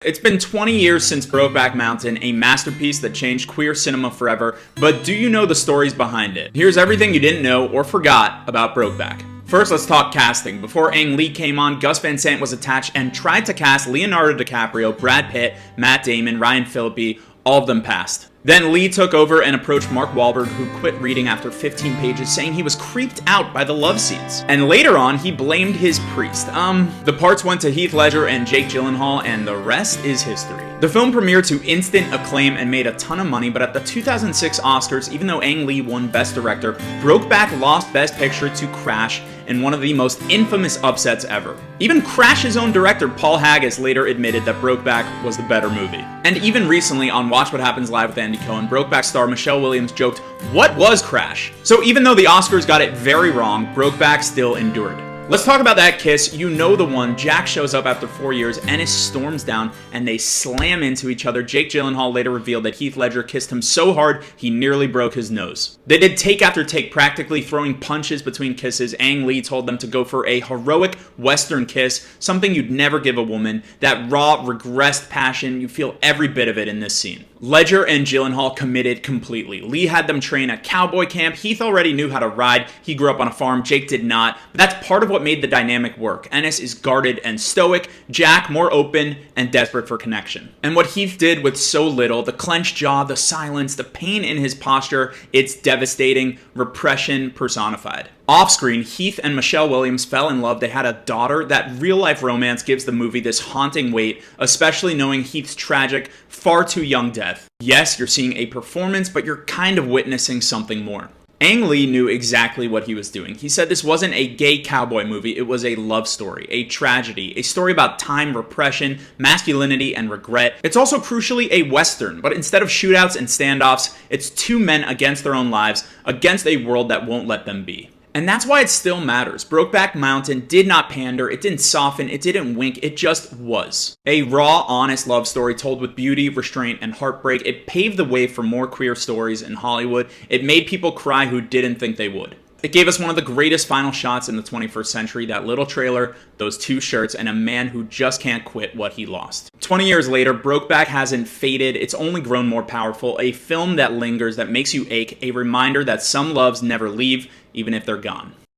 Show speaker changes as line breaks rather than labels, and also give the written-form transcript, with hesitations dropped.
It's been 20 years since Brokeback Mountain, a masterpiece that changed queer cinema forever, but do you know the stories behind it? Here's everything you didn't know or forgot about Brokeback. First, let's talk casting. Before Ang Lee came on, Gus Van Sant was attached and tried to cast Leonardo DiCaprio, Brad Pitt, Matt Damon, Ryan Phillippe. All of them passed. Then Lee took over and approached Mark Wahlberg, who quit reading after 15 pages, saying he was creeped out by the love scenes. And later on, he blamed his priest. The parts went to Heath Ledger and Jake Gyllenhaal, and the rest is history. The film premiered to instant acclaim and made a ton of money, but at the 2006 Oscars, even though Ang Lee won Best Director, Brokeback lost Best Picture to Crash in one of the most infamous upsets ever. Even Crash's own director, Paul Haggis, later admitted that Brokeback was the better movie. And even recently on Watch What Happens Live with Andy Cohen, Brokeback star Michelle Williams joked, "What was Crash?" So even though the Oscars got it very wrong, Brokeback still endured. Let's talk about that kiss. You know the one. Jack shows up after 4 years, Ennis storms down, and they slam into each other. Jake Gyllenhaal later revealed that Heath Ledger kissed him so hard he nearly broke his nose. They did take after take, practically throwing punches between kisses. Ang Lee told them to go for a heroic Western kiss, something you'd never give a woman. That raw, regressed passion, you feel every bit of it in this scene. Ledger and Gyllenhaal committed completely. Lee had them train at cowboy camp. Heath already knew how to ride. He grew up on a farm. Jake did not. But that's part of what made the dynamic work. Ennis is guarded and stoic. Jack more open and desperate for connection. And what Heath did with so little, the clenched jaw, the silence, the pain in his posture, it's devastating. Repression personified. Off-screen, Heath and Michelle Williams fell in love. They had a daughter. That real-life romance gives the movie this haunting weight, especially knowing Heath's tragic, far too young death. Yes, you're seeing a performance, but you're kind of witnessing something more. Ang Lee knew exactly what he was doing. He said this wasn't a gay cowboy movie, it was a love story, a tragedy, a story about time, repression, masculinity, and regret. It's also crucially a Western, but instead of shootouts and standoffs, it's two men against their own lives, against a world that won't let them be. And that's why it still matters. Brokeback Mountain did not pander, it didn't soften, it didn't wink, it just was. A raw, honest love story told with beauty, restraint, and heartbreak. It paved the way for more queer stories in Hollywood. It made people cry who didn't think they would. It gave us one of the greatest final shots in the 21st century, that little trailer, those two shirts, and a man who just can't quit what he lost. 20 years later, Brokeback hasn't faded, it's only grown more powerful, a film that lingers, that makes you ache, a reminder that some loves never leave, even if they're gone.